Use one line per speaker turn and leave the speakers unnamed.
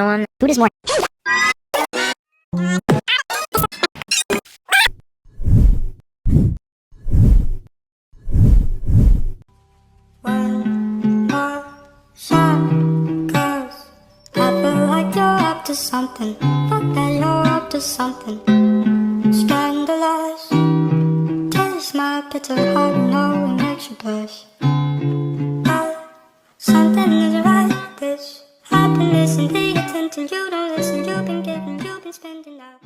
one-on-one. Who does more?
When my sun goes, I feel like you're up to something. Fuck that, you're up to something. Scandalous. Taste my bitter heart, know it makes you blush. But something is right. This happiness and the attention you don't listen. You've been giving, you've been spending out.